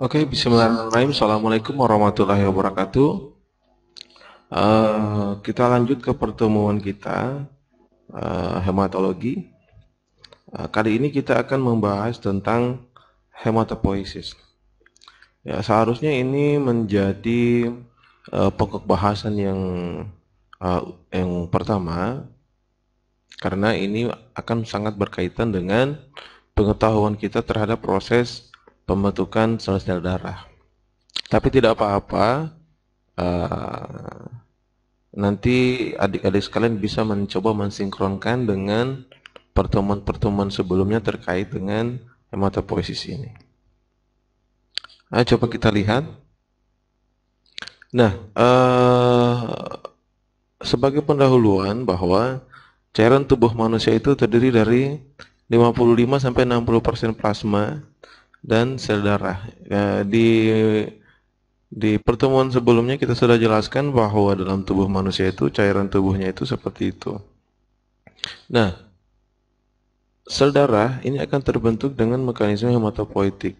Oke, bismillahirrahmanirrahim. Assalamualaikum warahmatullahi wabarakatuh. Kita lanjut ke pertemuan kita, hematologi. Kali ini kita akan membahas tentang hematopoiesis. Ya, seharusnya ini menjadi pokok bahasan yang pertama, karena ini akan sangat berkaitan dengan pengetahuan kita terhadap proses pembentukan sel-sel darah. Tapi tidak apa-apa, nanti adik-adik sekalian bisa mencoba mensinkronkan dengan pertemuan-pertemuan sebelumnya terkait dengan hematopoiesis ini. Coba kita lihat. Nah, sebagai pendahuluan bahwa cairan tubuh manusia itu terdiri dari 55-60% plasma dan sel darah. Di pertemuan sebelumnya kita sudah jelaskan bahwa dalam tubuh manusia itu cairan tubuhnya itu seperti itu. Nah, sel darah ini akan terbentuk dengan mekanisme hematopoietik.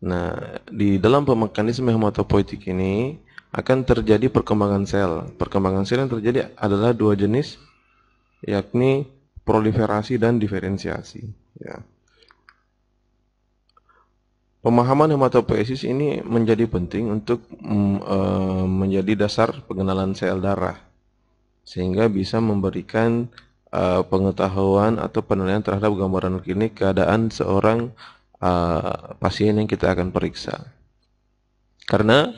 Nah, di dalam mekanisme hematopoietik ini akan terjadi perkembangan sel. Perkembangan sel yang terjadi adalah dua jenis, yakni proliferasi dan diferensiasi. Ya. Pemahaman hematopoiesis ini menjadi penting untuk menjadi dasar pengenalan sel darah, sehingga bisa memberikan pengetahuan atau penilaian terhadap gambaran klinik keadaan seorang pasien yang kita akan periksa. Karena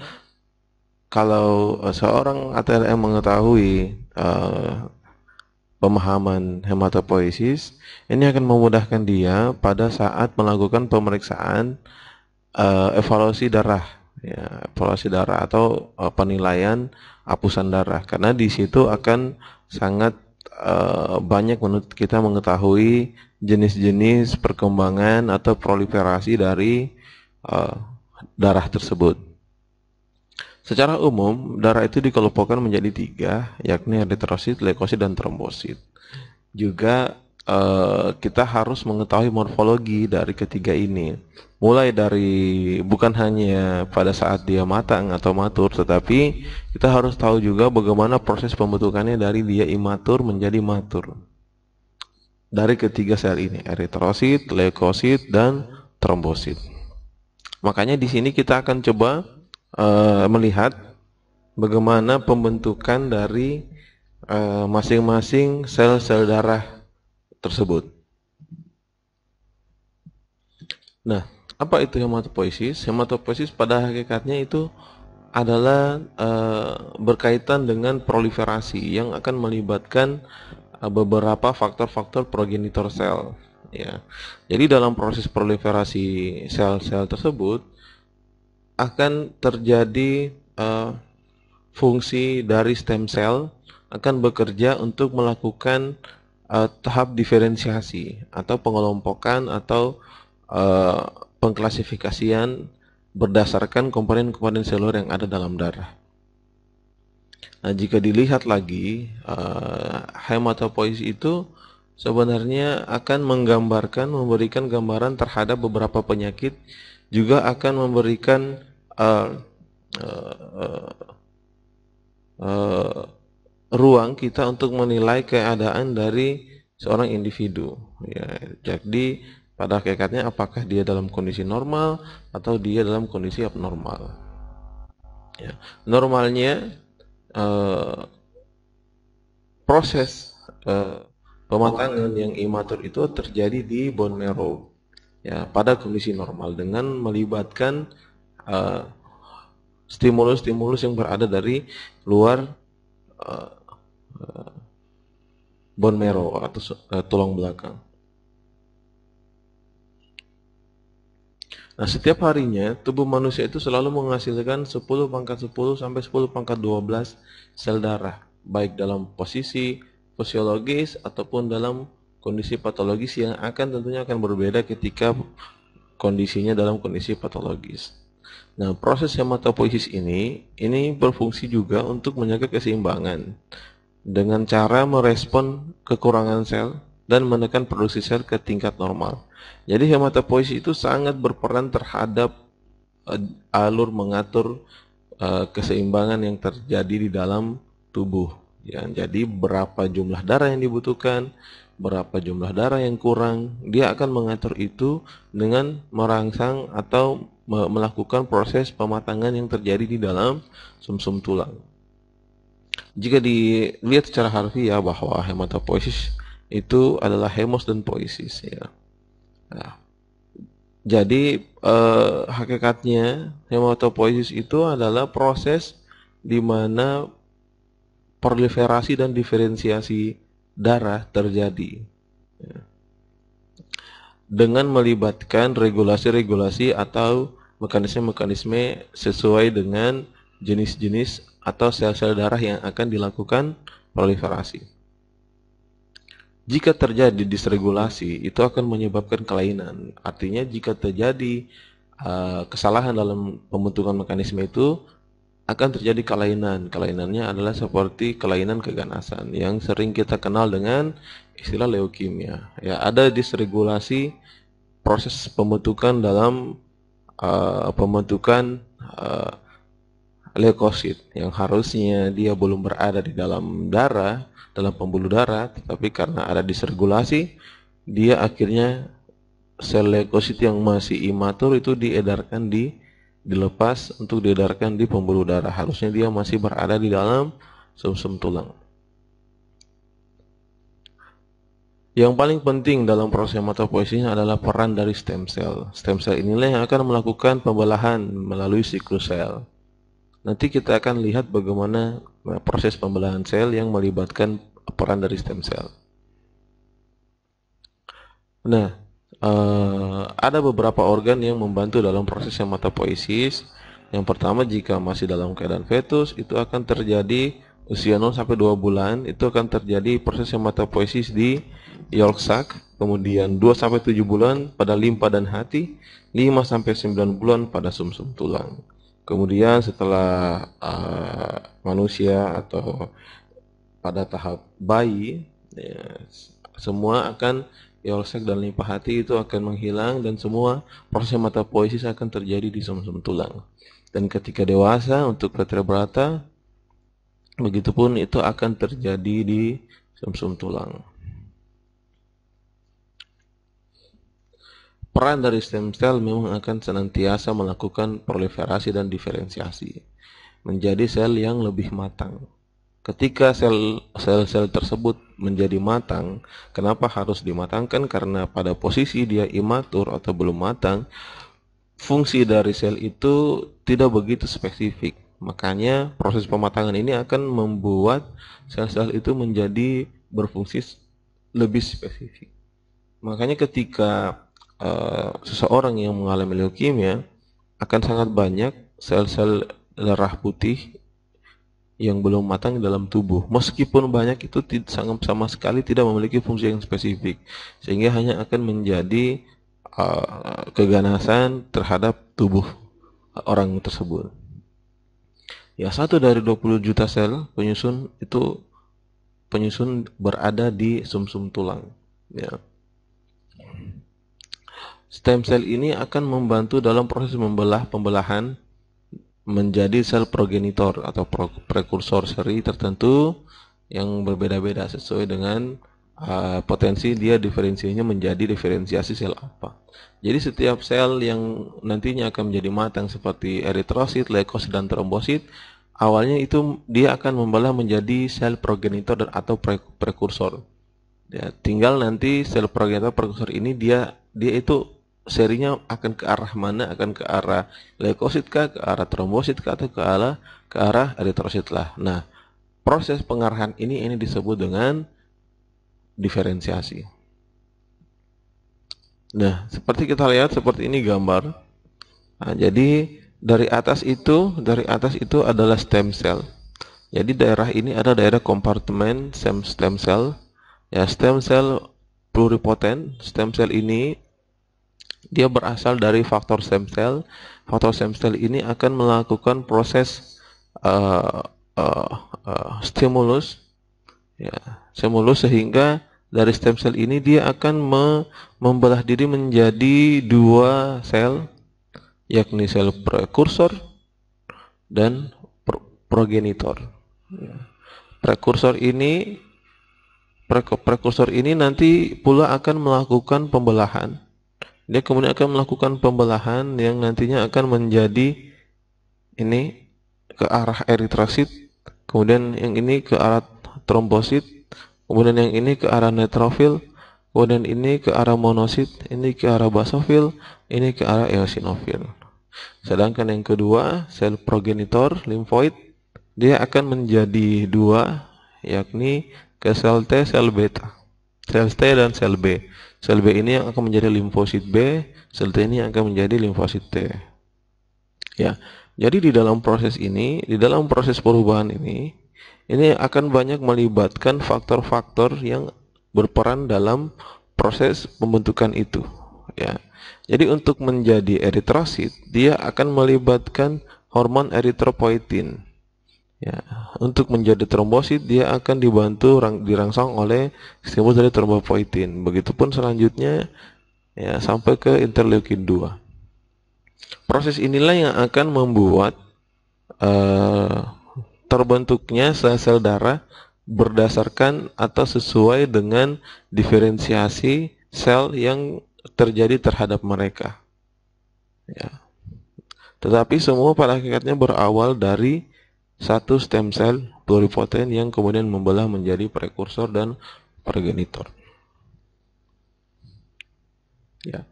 kalau seorang ATLM mengetahui pemahaman hematopoiesis, ini akan memudahkan dia pada saat melakukan pemeriksaan evaluasi darah, ya, evaluasi darah atau penilaian hapusan darah, karena di situ akan sangat banyak menurut kita mengetahui jenis-jenis perkembangan atau proliferasi dari darah tersebut. Secara umum, darah itu dikelompokkan menjadi tiga, yakni eritrosit, leukosit, dan trombosit. Juga kita harus mengetahui morfologi dari ketiga ini. Mulai dari bukan hanya pada saat dia matang atau matur, tetapi kita harus tahu juga bagaimana proses pembentukannya dari dia imatur menjadi matur. Dari ketiga sel ini, eritrosit, leukosit, dan trombosit. Makanya di sini kita akan coba melihat bagaimana pembentukan dari masing-masing sel-sel darah tersebut. Nah, apa itu hematopoiesis? Hematopoiesis pada hakikatnya itu adalah berkaitan dengan proliferasi yang akan melibatkan beberapa faktor-faktor progenitor sel. Ya, jadi dalam proses proliferasi sel-sel tersebut akan terjadi fungsi dari stem cell akan bekerja untuk melakukan tahap diferensiasi atau pengelompokan atau pengklasifikasian berdasarkan komponen-komponen seluler yang ada dalam darah. Nah, jika dilihat lagi, hematopoiesis itu sebenarnya akan menggambarkan, memberikan gambaran terhadap beberapa penyakit, juga akan memberikan ruang kita untuk menilai keadaan dari seorang individu. Ya, jadi pada hakikatnya apakah dia dalam kondisi normal atau dia dalam kondisi abnormal. Ya. Normalnya proses pematangan yang imatur itu terjadi di bone marrow, ya, pada kondisi normal dengan melibatkan stimulus-stimulus yang berada dari luar bone marrow atau tulang belakang. Nah, setiap harinya tubuh manusia itu selalu menghasilkan 10⁻10 sampai 10⁻12 sel darah, baik dalam posisi fisiologis ataupun dalam kondisi patologis yang tentunya akan berbeda ketika kondisinya dalam kondisi patologis. Nah, proses hematopoiesis ini berfungsi juga untuk menjaga keseimbangan dengan cara merespon kekurangan sel dan menekan produksi sel ke tingkat normal. Jadi hematopoiesis itu sangat berperan terhadap alur mengatur keseimbangan yang terjadi di dalam tubuh. Ya, jadi berapa jumlah darah yang dibutuhkan, berapa jumlah darah yang kurang, dia akan mengatur itu dengan merangsang atau melakukan proses pematangan yang terjadi di dalam sumsum tulang. Jika dilihat secara harfiah bahwa hematopoiesis itu adalah hemos dan poiesis, ya. Nah, jadi hakikatnya hematopoiesis itu adalah proses di mana proliferasi dan diferensiasi darah terjadi, ya, dengan melibatkan regulasi-regulasi atau mekanisme-mekanisme sesuai dengan jenis-jenis atau sel-sel darah yang akan dilakukan proliferasi. Jika terjadi disregulasi, itu akan menyebabkan kelainan. Artinya jika terjadi kesalahan dalam pembentukan mekanisme itu, akan terjadi kelainan. Kelainannya adalah seperti kelainan keganasan yang sering kita kenal dengan istilah leukemia. Ya, ada disregulasi proses pembentukan dalam pembentukan leukosit yang harusnya dia belum berada di dalam darah, dalam pembuluh darah, tetapi karena ada disregulasi, dia akhirnya sel leukosit yang masih imatur itu dilepas untuk diedarkan di pembuluh darah. Harusnya dia masih berada di dalam sumsum tulang. Yang paling penting dalam proses hematopoiesis adalah peran dari stem cell. Stem cell inilah yang akan melakukan pembelahan melalui siklus sel. Nanti kita akan lihat bagaimana proses pembelahan sel yang melibatkan peran dari stem cell. Nah, ada beberapa organ yang membantu dalam proses hematopoiesis. Yang pertama, jika masih dalam keadaan fetus, itu akan terjadi usia 0 sampai 2 bulan, itu akan terjadi proses hematopoiesis di yolk sac, kemudian 2 sampai 7 bulan pada limpa dan hati, 5 sampai 9 bulan pada sumsum tulang. Kemudian setelah manusia atau pada tahap bayi, ya, semua akan yolk sac dan limpa hati itu akan menghilang dan semua proses hematopoiesis akan terjadi di sumsum tulang. Dan ketika dewasa untuk vertebrata, begitupun itu akan terjadi di sumsum tulang. Peran dari stem cell memang akan senantiasa melakukan proliferasi dan diferensiasi menjadi sel yang lebih matang. Ketika sel-sel tersebut menjadi matang, kenapa harus dimatangkan? Karena pada posisi dia imatur atau belum matang, fungsi dari sel itu tidak begitu spesifik. Makanya proses pematangan ini akan membuat sel-sel itu menjadi berfungsi lebih spesifik. Makanya ketika seseorang yang mengalami leukemia akan sangat banyak sel-sel darah putih yang belum matang dalam tubuh. Meskipun banyak, itu sama sekali tidak memiliki fungsi yang spesifik, sehingga hanya akan menjadi keganasan terhadap tubuh orang tersebut. Ya, 1 dari 20 juta sel penyusun berada di sumsum tulang. Ya. Stem cell ini akan membantu dalam proses pembelahan menjadi sel progenitor atau prekursor seri tertentu yang berbeda-beda sesuai dengan potensi dia diferensiasinya menjadi diferensiasi sel apa. Jadi setiap sel yang nantinya akan menjadi matang seperti eritrosit, leukosit, dan trombosit, awalnya itu dia akan membelah menjadi sel progenitor atau prekursor. Ya, tinggal nanti sel progenitor prekursor ini dia itu serinya akan ke arah mana? Akan ke arah leukosit kah, ke arah trombosit kah, atau ke arah eritrosit lah. Nah, proses pengarahan ini disebut dengan diferensiasi. Nah, seperti kita lihat seperti ini gambar. Nah, jadi dari atas itu adalah stem cell. Jadi daerah ini ada daerah kompartemen stem cell. Ya, stem cell pluripotent. Stem cell ini dia berasal dari faktor stem cell. Faktor stem cell ini akan melakukan proses stimulus, ya, stimulus sehingga dari stem cell ini dia akan membelah diri menjadi 2 sel yakni sel prekursor dan progenitor. Prekursor ini nanti pula akan melakukan pembelahan. Dia kemudian akan melakukan pembelahan yang nantinya akan menjadi ini ke arah eritrosit, kemudian yang ini ke arah trombosit, kemudian yang ini ke arah neutrofil, kemudian ini ke arah monosit, ini ke arah basofil, ini ke arah eosinofil. Sedangkan yang kedua, sel progenitor limfoid, dia akan menjadi dua, yakni ke sel T, sel beta. Sel T dan sel B. Sel B ini yang akan menjadi limfosit B, sel T ini yang akan menjadi limfosit T. Ya. Jadi di dalam proses ini, di dalam proses perubahan ini akan banyak melibatkan faktor-faktor yang berperan dalam proses pembentukan itu. Ya. Jadi untuk menjadi eritrosit, dia akan melibatkan hormon eritropoietin. Ya, untuk menjadi trombosit dia akan dibantu dirangsang oleh stimulus dari trombopoietin. Begitupun selanjutnya ya sampai ke interleukin 2. Proses inilah yang akan membuat terbentuknya sel-sel darah berdasarkan atau sesuai dengan diferensiasi sel yang terjadi terhadap mereka. Ya. Tetapi semua pada hakikatnya berawal dari satu stem cell pluripotent yang kemudian membelah menjadi prekursor dan progenitor. Ya.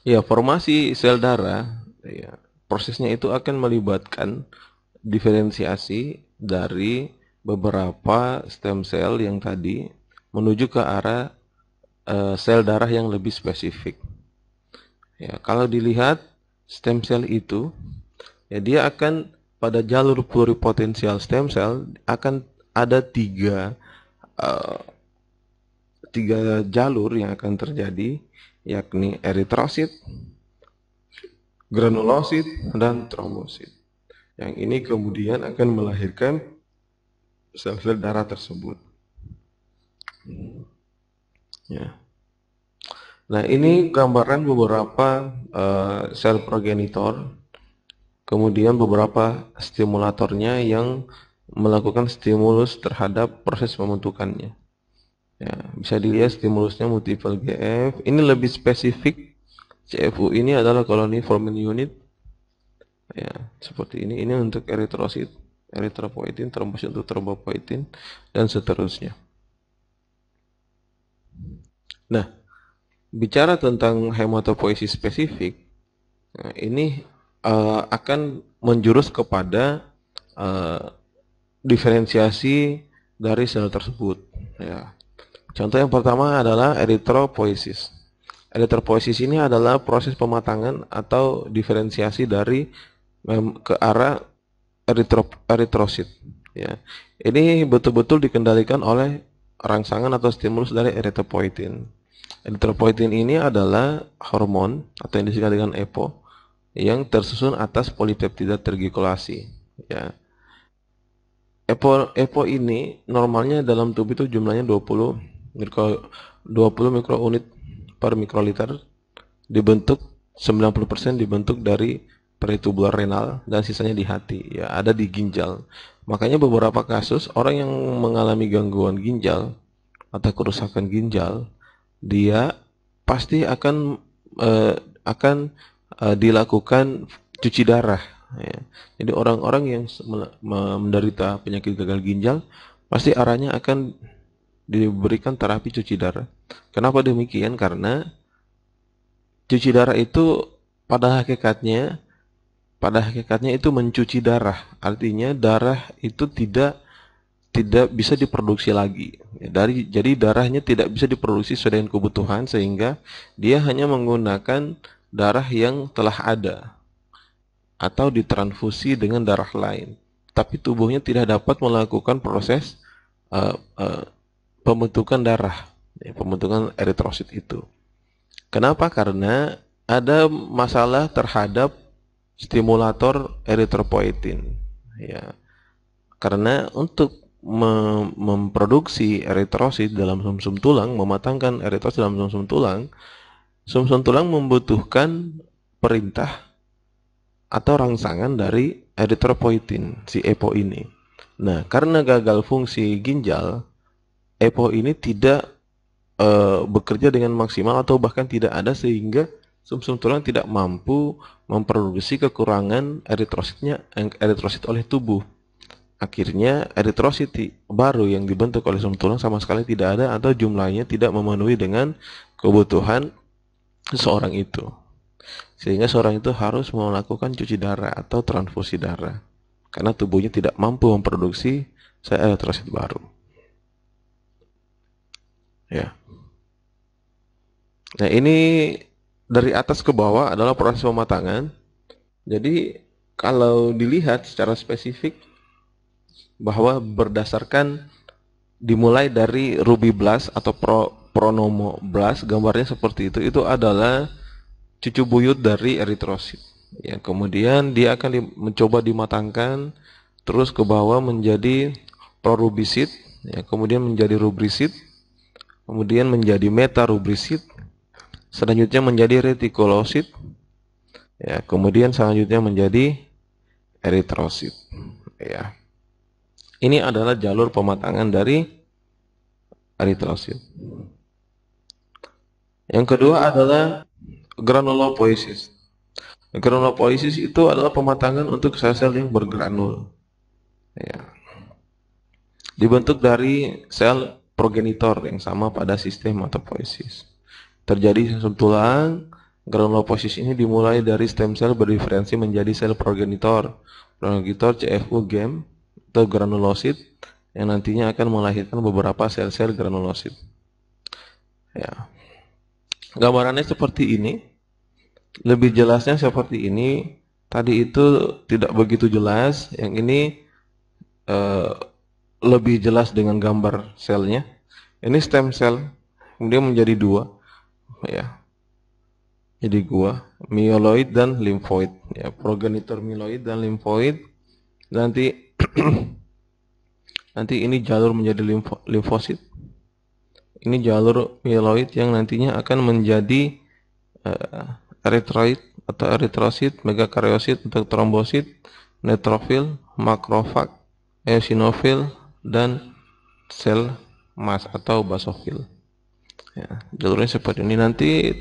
Ya, formasi sel darah, ya, prosesnya itu akan melibatkan diferensiasi dari beberapa stem cell yang tadi menuju ke arah sel darah yang lebih spesifik. Ya, kalau dilihat stem cell itu, ya dia akan pada jalur pluripotensial stem cell akan ada tiga jalur yang akan terjadi, yakni eritrosit, granulosit, dan trombosit. Yang ini kemudian akan melahirkan sel-sel darah tersebut. Ya. Nah, ini gambaran beberapa sel progenitor, kemudian beberapa stimulatornya yang melakukan stimulus terhadap proses pembentukannya. Ya, bisa dilihat stimulusnya multiple GF. Ini lebih spesifik. CFU ini adalah koloni forming unit. Ya, seperti ini. Ini untuk eritrosit, eritropoietin, trombosit untuk trombopoietin, dan seterusnya. Nah, bicara tentang hematopoiesis spesifik, nah ini akan menjurus kepada diferensiasi dari sel tersebut. Ya. Contoh yang pertama adalah eritropoiesis. Eritropoiesis ini adalah proses pematangan atau diferensiasi dari ke arah eritrosit. Ya. Ini betul-betul dikendalikan oleh rangsangan atau stimulus dari eritropoietin. Eritropoietin ini adalah hormon atau yang disingkat dengan EPO yang tersusun atas polipeptida tergikolasi. Ya. EPO ini normalnya dalam tubuh itu jumlahnya 20 mikrounit per mikroliter, dibentuk 90% dibentuk dari peritubular renal dan sisanya di hati, ya ada di ginjal. Makanya beberapa kasus orang yang mengalami gangguan ginjal atau kerusakan ginjal, dia pasti akan dilakukan cuci darah. Ya. Jadi orang-orang yang menderita penyakit gagal ginjal pasti arahnya akan diberikan terapi cuci darah. Kenapa demikian? Karena cuci darah itu pada hakikatnya itu mencuci darah. Artinya darah itu tidak bisa diproduksi lagi. Jadi darahnya tidak bisa diproduksi sesuai dengan kebutuhan, sehingga dia hanya menggunakan darah yang telah ada atau ditransfusi dengan darah lain. Tapi tubuhnya tidak dapat melakukan proses pembentukan darah, pembentukan eritrosit itu. Kenapa? Karena ada masalah terhadap stimulator eritropoietin. Ya. Karena untuk memproduksi eritrosit dalam sumsum tulang, mematangkan eritrosit dalam sumsum tulang membutuhkan perintah atau rangsangan dari eritropoietin, si EPO ini. Nah, karena gagal fungsi ginjal, EPO ini tidak bekerja dengan maksimal atau bahkan tidak ada, sehingga sumsum tulang tidak mampu memproduksi kekurangan eritrosit oleh tubuh. Akhirnya eritrosit baru yang dibentuk oleh sumsum tulang sama sekali tidak ada, atau jumlahnya tidak memenuhi dengan kebutuhan seseorang itu. Sehingga seorang itu harus melakukan cuci darah atau transfusi darah karena tubuhnya tidak mampu memproduksi sel eritrosit baru. Ya. Nah, ini dari atas ke bawah adalah proses pematangan. Jadi kalau dilihat secara spesifik bahwa berdasarkan dimulai dari rubiblast atau pronomoblast, gambarnya seperti itu adalah cucu buyut dari eritrosit. Ya, kemudian dia akan mencoba dimatangkan terus ke bawah menjadi prorubisit, ya, kemudian menjadi rubrisit, kemudian menjadi metarubrisit, selanjutnya menjadi retikulosit, ya, kemudian selanjutnya menjadi eritrosit. Ya. Ini adalah jalur pematangan dari eritrosit. Yang kedua adalah granulopoiesis. Granulopoiesis itu adalah pematangan untuk sel-sel yang bergranul. Ya. Dibentuk dari sel progenitor yang sama pada sistem hematopoiesis. Terjadi sumsum tulang, granulopoiesis ini dimulai dari stem sel berdiferensi menjadi sel progenitor. Progenitor CFU gem atau granulosit yang nantinya akan melahirkan beberapa sel-sel granulosit. Ya. Gambarannya seperti ini. Lebih jelasnya seperti ini. Tadi itu tidak begitu jelas. Yang ini lebih jelas dengan gambar selnya. Ini stem cell, kemudian menjadi dua, ya. Jadi myeloid dan limfoid, ya. Progenitor myeloid dan limfoid. Nanti ini jalur menjadi limfosit. Ini jalur myeloid yang nantinya akan menjadi eritroid atau eritrosit, megakaryosit untuk trombosit, neutrofil, makrofag, eosinofil, dan sel mas atau basofil. Ya, jalurnya seperti ini. Nanti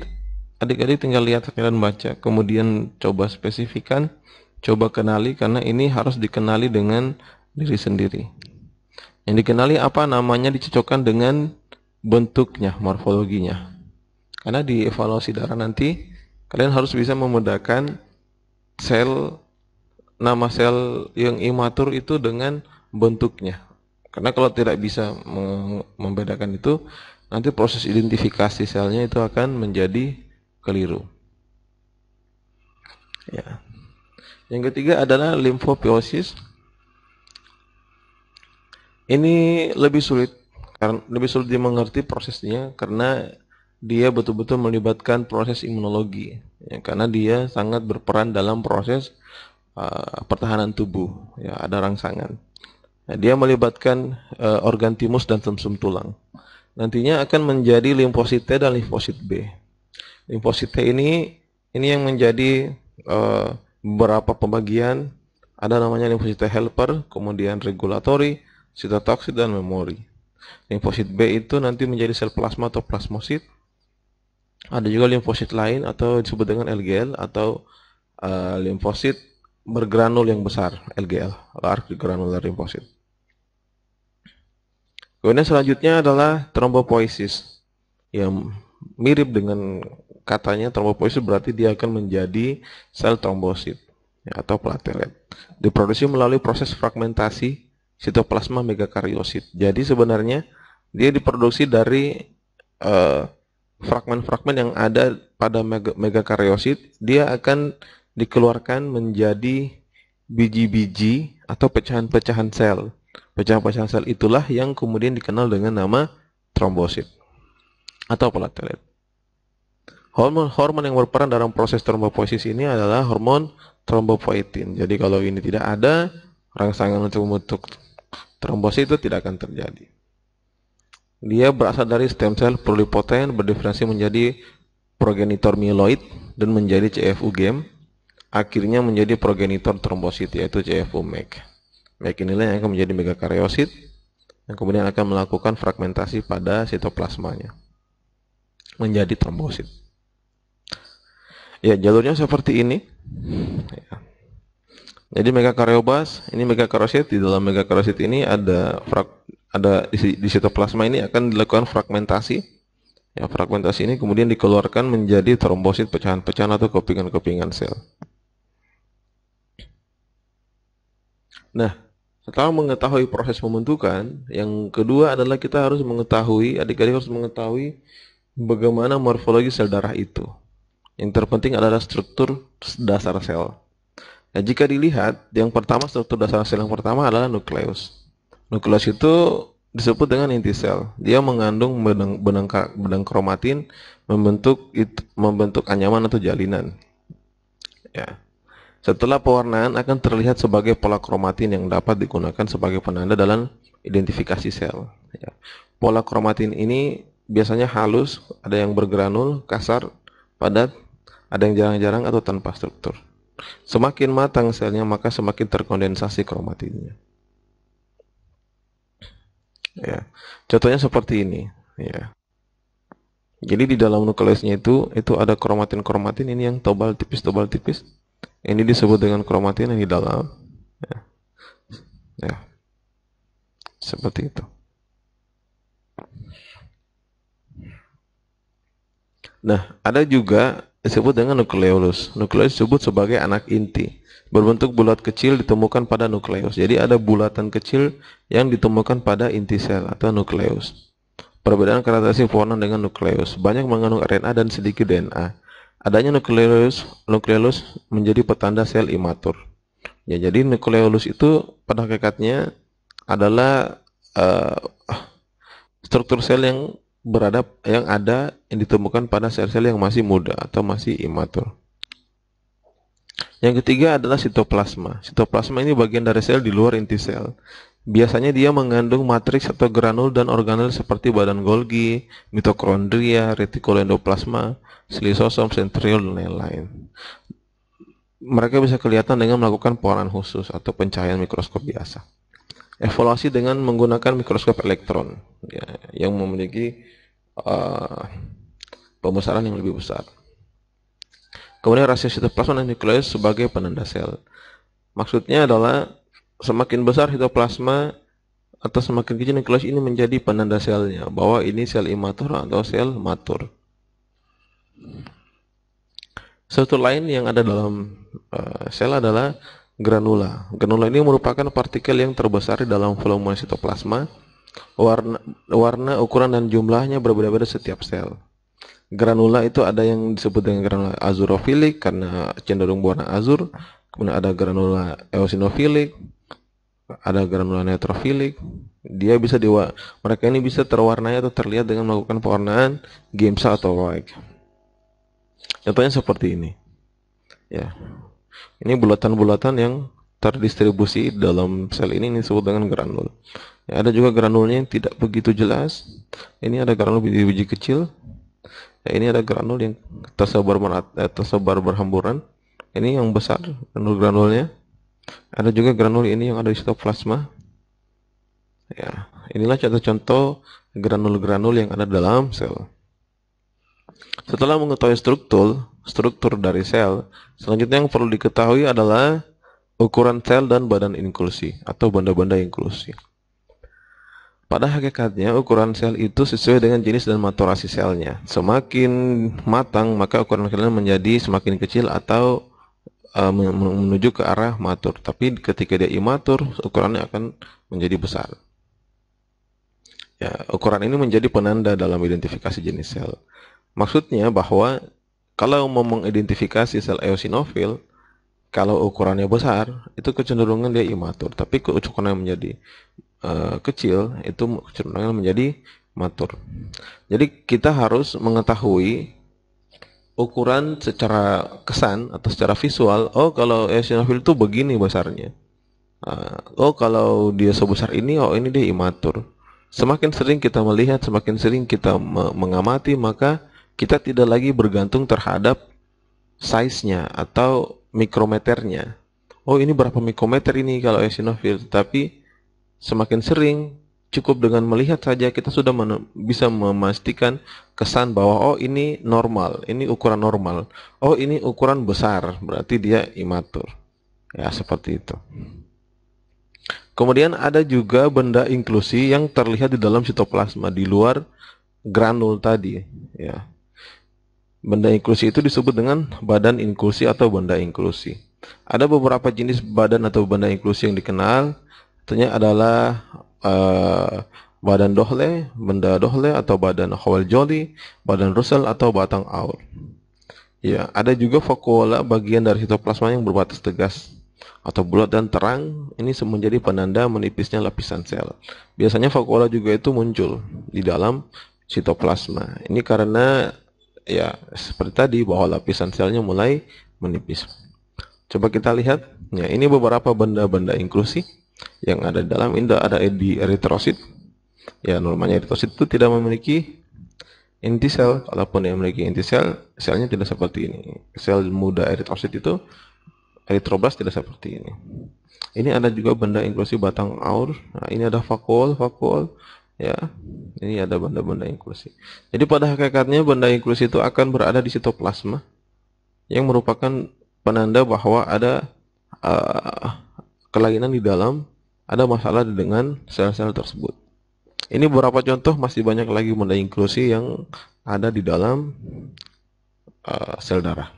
adik-adik tinggal lihat dan baca, kemudian coba spesifikan, coba kenali, karena ini harus dikenali dengan diri sendiri. Yang dikenali apa namanya, dicocokkan dengan bentuknya, morfologinya. Karena di evaluasi darah nanti kalian harus bisa membedakan nama sel yang imatur itu dengan bentuknya. Karena kalau tidak bisa membedakan itu, nanti proses identifikasi selnya itu akan menjadi keliru. Ya. Yang ketiga adalah limfopiosis. Ini lebih sulit dimengerti prosesnya karena dia betul-betul melibatkan proses imunologi, ya, karena dia sangat berperan dalam proses pertahanan tubuh, ya, ada rangsangan. Nah, dia melibatkan organ timus dan sumsum tulang. Nantinya akan menjadi limfosit T dan limfosit B. Limfosit T ini yang menjadi beberapa pembagian. Ada namanya limfosit T helper, kemudian regulatory, sitotoksik, dan memori. Limfosit B itu nanti menjadi sel plasma atau plasmosit. Ada juga limfosit lain atau disebut dengan LGL atau limfosit bergranul yang besar, LGL, large granular lymphocyte. Kemudian selanjutnya adalah trombopoiesis, yang mirip dengan katanya trombopoiesis, berarti dia akan menjadi sel trombosit, ya, atau platelet. Diproduksi melalui proses fragmentasi sitoplasma megakaryosit. Jadi sebenarnya dia diproduksi dari fragmen-fragmen yang ada pada megakaryosit. Dia akan dikeluarkan menjadi biji-biji atau pecahan-pecahan sel. Pecahan-pecahan sel itulah yang kemudian dikenal dengan nama trombosit atau platelet. Hormon yang berperan dalam proses trombopoiesis ini adalah hormon trombopoietin. Jadi kalau ini tidak ada, rangsangan untuk membentuk Trombosit itu tidak akan terjadi. Dia berasal dari stem cell pluripotent, berdiferensiasi menjadi progenitor mieloid dan menjadi CFU game, akhirnya menjadi progenitor trombosit yaitu CFU MEG. MEG inilah yang akan menjadi megakaryosit yang kemudian akan melakukan fragmentasi pada sitoplasmanya menjadi trombosit. Ya, jalurnya seperti ini. Ya. Jadi megakaryobas, ini megakaryosit. Di dalam megakaryosit ini ada di sitoplasma ini akan dilakukan fragmentasi. Ya, fragmentasi ini kemudian dikeluarkan menjadi trombosit pecahan-pecahan atau kepingan-kepingan sel. Nah, setelah mengetahui proses pembentukan, yang kedua adalah kita harus mengetahui, adik-adik harus mengetahui bagaimana morfologi sel darah itu. Yang terpenting adalah struktur dasar sel. Nah, jika dilihat, yang pertama struktur dasar sel yang pertama adalah nukleus. Nukleus itu disebut dengan inti sel. Dia mengandung benang kromatin membentuk anyaman atau jalinan. Ya. Setelah pewarnaan akan terlihat sebagai pola kromatin yang dapat digunakan sebagai penanda dalam identifikasi sel. Ya. Pola kromatin ini biasanya halus, ada yang bergranul, kasar, padat, ada yang jarang-jarang atau tanpa struktur. Semakin matang selnya maka semakin terkondensasi kromatinnya. Ya. Contohnya seperti ini. Ya. Jadi di dalam nukleusnya itu ada kromatin ini yang tebal tipis. Ini disebut dengan kromatin yang di dalam. Ya. Ya. Seperti itu. Nah, ada juga disebut dengan nukleolus. Nukleus disebut sebagai anak inti. Berbentuk bulat kecil ditemukan pada nukleus. Jadi ada bulatan kecil yang ditemukan pada inti sel atau nukleus. Perbedaan karakteristik pewarna dengan nukleus. Banyak mengandung RNA dan sedikit DNA. Adanya nukleolus menjadi petanda sel imatur. Ya, jadi nukleolus itu pada hakikatnya adalah struktur sel yang yang ditemukan pada sel-sel yang masih muda atau masih imatur. Yang ketiga adalah sitoplasma. Sitoplasma ini bagian dari sel di luar inti sel. Biasanya dia mengandung matriks atau granul dan organel seperti badan Golgi, mitokondria, retikulendoplasma, lisosom, sentriol, dan lain-lain. Mereka bisa kelihatan dengan melakukan pewarnaan khusus atau pencahayaan mikroskop biasa. Evaluasi dengan menggunakan mikroskop elektron ya, yang memiliki pembesaran yang lebih besar. Kemudian rasio sitoplasma dan nukleus sebagai penanda sel. Maksudnya adalah semakin besar sitoplasma atau semakin kecil nukleus ini menjadi penanda selnya bahwa ini sel imatur atau sel matur. Satu lain yang ada dalam sel adalah granula. Granula ini merupakan partikel yang terbesar di dalam volume sitoplasma. Warna, ukuran, dan jumlahnya berbeda-beda setiap sel. Granula itu ada yang disebut dengan granula azurofilik karena cenderung berwarna azur. Kemudian ada granula eosinofilik, ada granula neutrofilik. Mereka ini bisa terwarnai atau terlihat dengan melakukan pewarnaan Giemsa atau Roig. Contohnya seperti ini. Ya. Ini bulatan-bulatan yang terdistribusi dalam sel ini disebut dengan granul. Ya, ada juga granulnya yang tidak begitu jelas. Ini ada granul biji-biji kecil. Ya, ini ada granul yang tersebar berhamburan. Ini yang besar granul-granulnya. Ada juga granul ini yang ada di sitoplasma. Ya, inilah contoh-contoh granul-granul yang ada dalam sel. Setelah mengetahui struktur dari sel, selanjutnya yang perlu diketahui adalah ukuran sel dan badan inklusi atau benda-benda inklusi. Pada hakikatnya, ukuran sel itu sesuai dengan jenis dan maturasi selnya. Semakin matang, maka ukuran selnya menjadi semakin kecil atau menuju ke arah matur. Tapi ketika dia imatur, ukurannya akan menjadi besar. Ya, ukuran ini menjadi penanda dalam identifikasi jenis sel. Maksudnya bahwa kalau mau mengidentifikasi sel eosinofil, kalau ukurannya besar, itu kecenderungan dia imatur. Tapi ukurannya menjadi kecil, itu kecenderungan menjadi matur. Jadi kita harus mengetahui ukuran secara kesan atau secara visual. Oh, kalau eosinofil itu begini besarnya. Oh kalau dia sebesar ini, oh ini dia imatur. Semakin sering kita melihat, semakin sering kita mengamati, maka kita tidak lagi bergantung terhadap size-nya atau mikrometernya. Oh ini berapa mikrometer ini kalau eosinophil, tapi semakin sering cukup dengan melihat saja kita sudah bisa memastikan kesan bahwa oh ini normal, ini ukuran normal. Oh ini ukuran besar, berarti dia imatur. Ya seperti itu. Kemudian ada juga benda inklusi yang terlihat di dalam sitoplasma di luar granul tadi. Ya. Benda inklusi itu disebut dengan badan inklusi atau benda inklusi. Ada beberapa jenis badan atau benda inklusi yang dikenal. Tentunya adalah badan Dohle, benda Dohle atau badan Howell-Jolly, badan Russell atau batang Auer. Ya, ada juga vakuola, bagian dari sitoplasma yang berbatas tegas atau bulat dan terang. Ini menjadi penanda menipisnya lapisan sel. Biasanya vakuola juga itu muncul di dalam sitoplasma. Ini karena ya seperti tadi bahwa lapisan selnya mulai menipis. Coba kita lihat. Ya, ini beberapa benda-benda inklusi yang ada di dalam. Ini ada di eritrosit. Ya, normalnya eritrosit itu tidak memiliki inti sel. Kalaupun yang memiliki inti sel, selnya tidak seperti ini. Sel muda eritrosit itu, eritroblast tidak seperti ini. Ini ada juga benda inklusi batang Auer. Nah, ini ada vakuol, ya. Ini ada benda-benda inklusi. Jadi pada hakikatnya benda inklusi itu akan berada di sitoplasma yang merupakan penanda bahwa ada kelainan di dalam, ada masalah dengan sel-sel tersebut. Ini beberapa contoh, masih banyak lagi benda inklusi yang ada di dalam sel darah.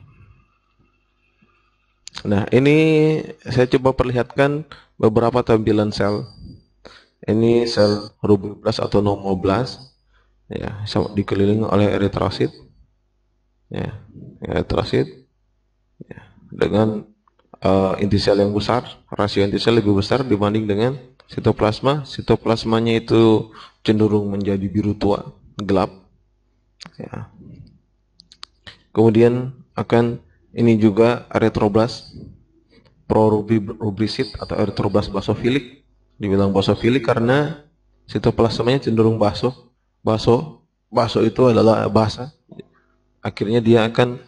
Nah, ini saya coba perlihatkan beberapa tampilan sel. Ini sel rubriblas atau nomoblas, ya, dikelilingi oleh eritrosit, ya, eritrosit, ya, dengan inti sel yang besar, rasio inti sel lebih besar dibanding dengan sitoplasma. Sitoplasmanya itu cenderung menjadi biru tua, gelap. Ya. Kemudian akan ini juga eritroblast prorubrisit atau eritroblast basofilik. Dibilang basofilik karena sitoplasmanya cenderung baso itu adalah basah. Akhirnya dia akan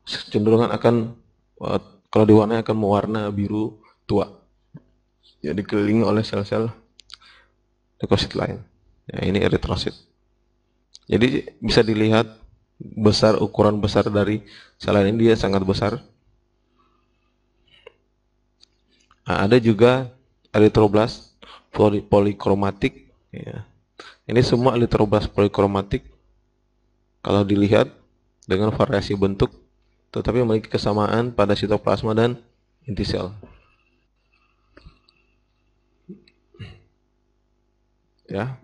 cenderungan akan kalau diwarnai akan mewarna biru tua. Ya, dikelilingi oleh sel-sel leukosit lain. Ya, ini eritrosit. Jadi bisa dilihat besar, ukuran besar dari sel ini, dia sangat besar. Nah, ada juga eritroblast polikromatik. Ya. Ini semua eritroblast polikromatik kalau dilihat dengan variasi bentuk, tetapi memiliki kesamaan pada sitoplasma dan inti sel. Ya.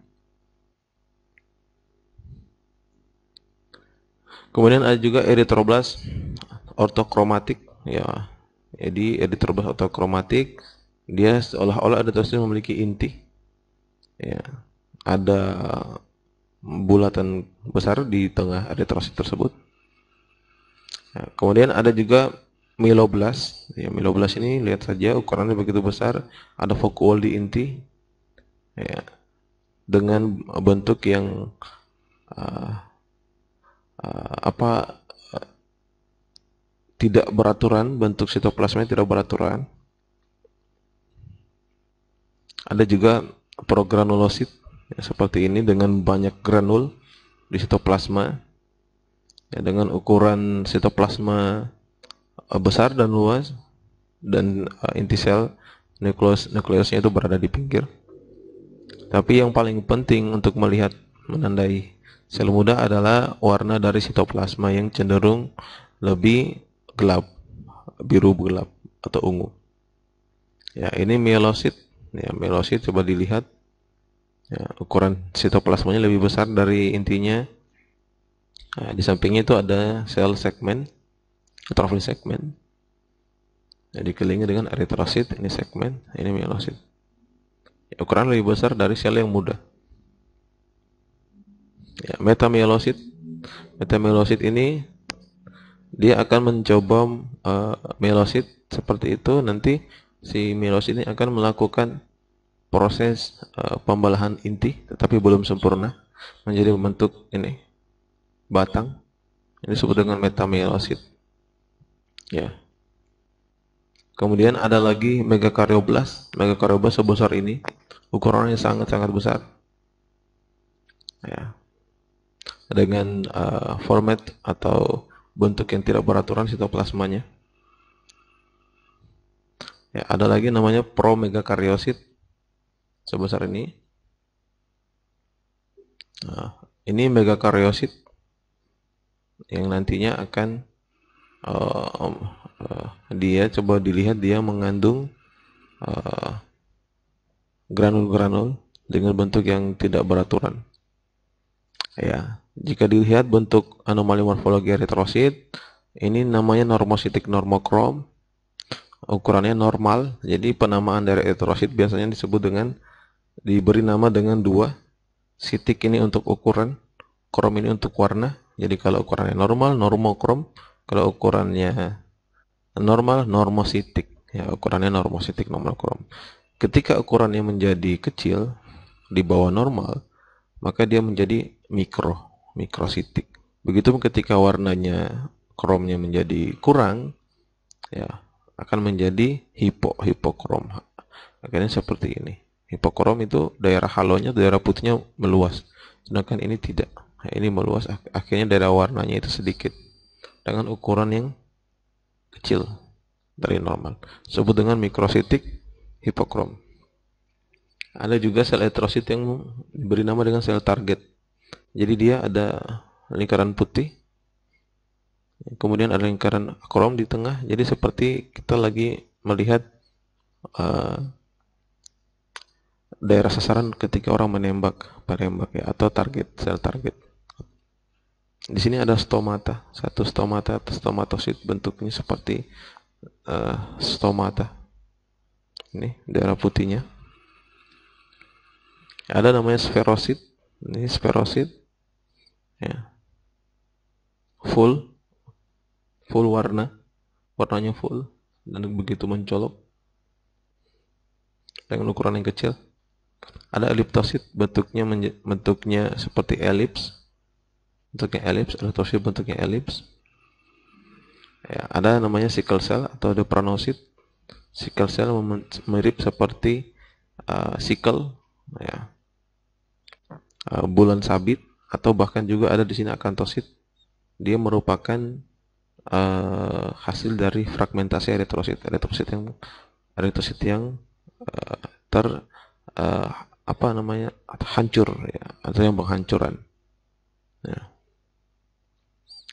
Kemudian ada juga eritroblast ortokromatik. Ya. Jadi eritroblast ortokromatik dia seolah-olah eritrosit memiliki inti. Ya. Ada bulatan besar di tengah eritrosit tersebut. Nah, kemudian ada juga mieloblast. Ya, mieloblast ini lihat saja ukurannya begitu besar, ada vakuol di inti, ya, dengan bentuk yang tidak beraturan, bentuk sitoplasma tidak beraturan. Ada juga progranulosit, ya, seperti ini dengan banyak granul di sitoplasma, ya, dengan ukuran sitoplasma besar dan luas, dan inti sel nukleusnya itu berada di pinggir. Tapi yang paling penting untuk melihat menandai sel muda adalah warna dari sitoplasma yang cenderung lebih gelap, biru gelap atau ungu. Ya, ini mielosit. Ya, mielosit coba dilihat. Ya, ukuran sitoplasmanya lebih besar dari intinya. Nah, di sampingnya itu ada sel segmen, neutrophil segmen. Ya, dikelilingi dengan eritrosit, ini segmen, ini mielosit. Ya, ukuran lebih besar dari sel yang muda. Ya, metamielosit. Metamielosit ini dia akan mencoba mielosit seperti itu, nanti si mielosit ini akan melakukan proses pembelahan inti, tetapi belum sempurna menjadi bentuk ini batang. Ini disebut dengan metameiosit. Ya. Kemudian ada lagi megakaryoblas. Megakaryoblas sebesar ini, ukurannya sangat-sangat besar. Ya. Dengan format atau bentuk yang tidak beraturan sitoplasmanya. Ya, ada lagi namanya promegakaryosit sebesar ini. Nah, ini megakaryosit yang nantinya akan dia coba dilihat dia mengandung granul-granul dengan bentuk yang tidak beraturan. Ya, jika dilihat bentuk anomali morfologi eritrosit, ini namanya normositik normokrom. Ukurannya normal. Jadi penamaan dari eritrosit biasanya disebut dengan diberi nama dengan dua. Sitik ini untuk ukuran, krom ini untuk warna. Jadi kalau ukurannya normal, normokrom. Kalau ukurannya normal, normositik. Ya, ukurannya normositik normokrom. Ketika ukurannya menjadi kecil di bawah normal, maka dia menjadi mikrositik. Begitu ketika warnanya kromnya menjadi kurang, ya akan menjadi hipokrom. Akhirnya seperti ini. Hipokrom itu daerah halonya, daerah putihnya meluas, sedangkan ini tidak. Nah, ini meluas, akhirnya daerah warnanya itu sedikit dengan ukuran yang kecil dari normal. Disebut dengan mikrositik hipokrom. Ada juga sel eritrosit yang diberi nama dengan sel target. Jadi dia ada lingkaran putih, kemudian ada lingkaran krom di tengah. Jadi seperti kita lagi melihat daerah sasaran ketika orang menembak ya, atau target, sel target. Di sini ada stomata, satu stomata atau stomatosit, bentuknya seperti stomata. Ini daerah putihnya. Ada namanya sferosit. Ini sferosit. Ya. Full warnanya full dan begitu mencolok dengan ukuran yang kecil. Ada eliptosit, bentuknya seperti elips. Eliptosit bentuknya elips. Ya, ada namanya sickle cell atau depranosit. Sickle cell mirip seperti sickle, ya, bulan sabit, atau bahkan juga ada di sini akantosit. Dia merupakan hasil dari fragmentasi eritrosit yang hancur, ya, atau yang penghancuran. Ya.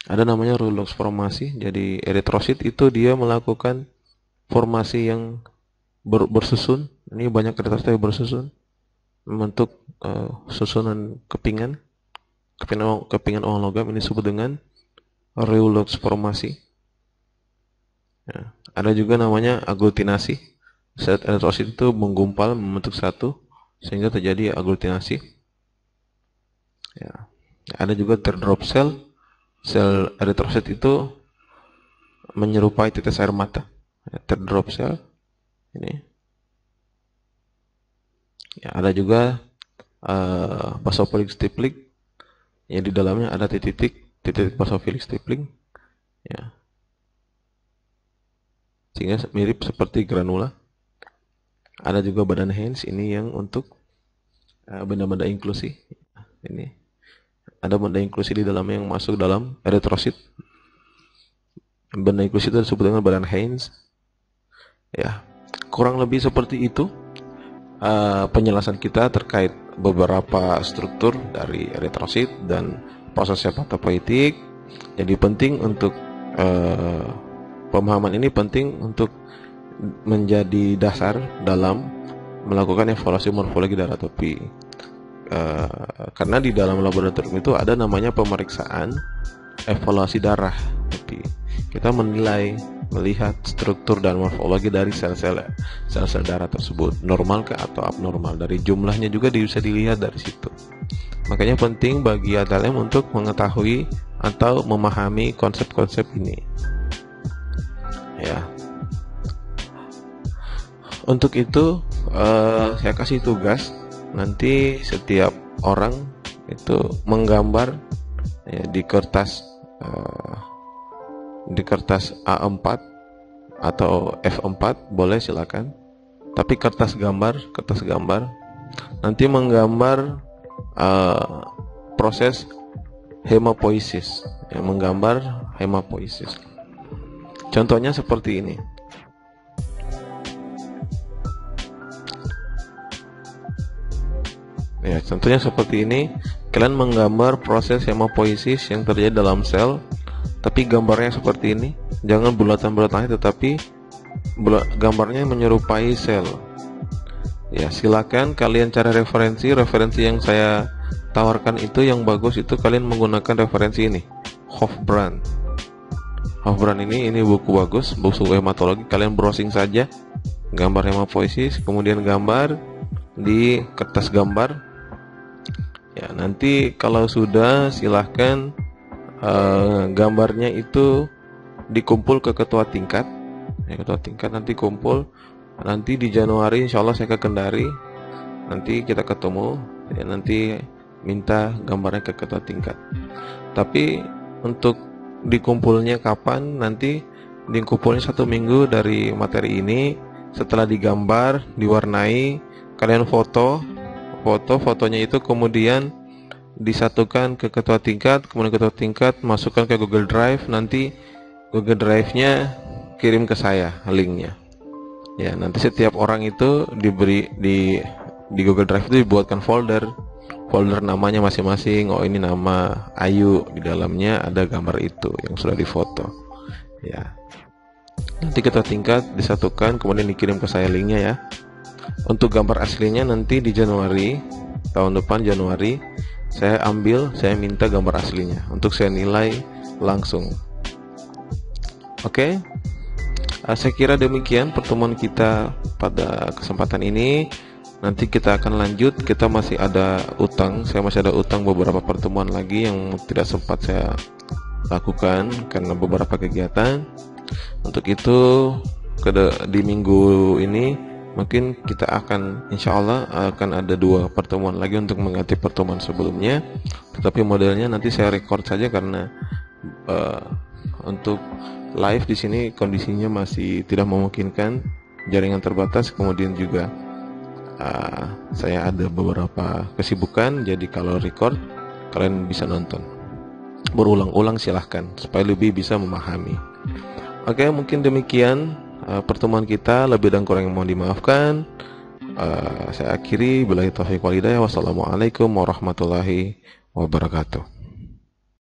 Ada namanya Reuleaux formasi. Jadi eritrosit itu dia melakukan formasi yang bersusun. Ini banyak eritrosit yang bersusun membentuk susunan kepingan uang logam. Ini disebut dengan Reuleaux formasi. Ya. Ada juga namanya aglutinasi. Sel eritrosit itu menggumpal membentuk satu sehingga terjadi aglutinasi. Ya. Ada juga teardrop cell. Sel eritrosit itu menyerupai tetes air mata. Ya, teardrop cell ini. Ya, ada juga basophilic stippling, yang di dalamnya ada titik basophilic stippling, ya, sehingga mirip seperti granula. Ada juga badan Haynes, ini yang untuk benda-benda inklusi. Ini ada benda inklusi di dalamnya yang masuk dalam eritrosit. Benda inklusi itu disebut dengan badan Haynes. Ya, kurang lebih seperti itu penjelasan kita terkait beberapa struktur dari eritrosit dan proses hematopoietik. Jadi penting untuk pemahaman ini penting untuk menjadi dasar dalam melakukan evaluasi morfologi darah topi. Karena di dalam laboratorium itu ada namanya pemeriksaan evaluasi darah topi. Kita melihat struktur dan morfologi dari sel-sel darah tersebut, normal ke atau abnormal. Dari jumlahnya juga bisa dilihat dari situ. Makanya penting bagi ATLM untuk mengetahui atau memahami konsep-konsep ini. Ya. Untuk itu saya kasih tugas, nanti setiap orang itu menggambar ya, di kertas A4 atau F4 boleh, silakan. Tapi kertas gambar nanti menggambar proses hemapoiesis, ya, menggambar hemapoiesis. Contohnya seperti ini. Ya, contohnya seperti ini. Kalian menggambar proses hemapoiesis yang terjadi dalam sel, tapi gambarnya seperti ini. Jangan bulatan-bulatan, tetapi gambarnya menyerupai sel. Ya, silakan kalian cari referensi yang saya tawarkan itu yang bagus, itu kalian menggunakan referensi ini, Hofbrand ini buku bagus, buku hematologi. Kalian browsing saja gambar hemapoiesis, kemudian gambar di kertas gambar. Ya, nanti kalau sudah, silahkan gambarnya itu dikumpul ke ketua tingkat. Ya, ketua tingkat nanti kumpul. Nanti di Januari insya Allah saya ke Kendari, nanti kita ketemu ya, nanti minta gambarnya ke ketua tingkat. Tapi untuk dikumpulnya kapan, nanti dikumpulnya 1 minggu dari materi ini. Setelah digambar, diwarnai, kalian fotonya itu kemudian disatukan ke ketua tingkat, kemudian ketua tingkat masukkan ke Google Drive, nanti Google Drive-nya kirim ke saya linknya. Ya, nanti setiap orang itu diberi di Google Drive itu dibuatkan folder namanya masing-masing. Oh, ini nama Ayu, di dalamnya ada gambar itu yang sudah difoto. Ya, nanti ketua tingkat disatukan, kemudian dikirim ke saya linknya ya. Untuk gambar aslinya nanti di Januari tahun depan, Januari saya minta gambar aslinya untuk saya nilai langsung. Oke. Saya kira demikian pertemuan kita pada kesempatan ini. Nanti kita akan lanjut. Kita masih ada utang. Saya masih ada utang beberapa pertemuan lagi yang tidak sempat saya lakukan karena beberapa kegiatan. Untuk itu di minggu ini mungkin kita akan, insya Allah akan ada 2 pertemuan lagi untuk mengganti pertemuan sebelumnya. Tetapi modelnya nanti saya record saja karena untuk live di sini kondisinya masih tidak memungkinkan, jaringan terbatas, kemudian juga saya ada beberapa kesibukan, jadi kalau record kalian bisa nonton berulang-ulang, silahkan supaya lebih bisa memahami. Oke, mungkin demikian pertemuan kita, lebih dan kurang yang mohon dimaafkan. Saya akhiri, billahi taufiq wal hidayah. Wassalamualaikum warahmatullahi wabarakatuh.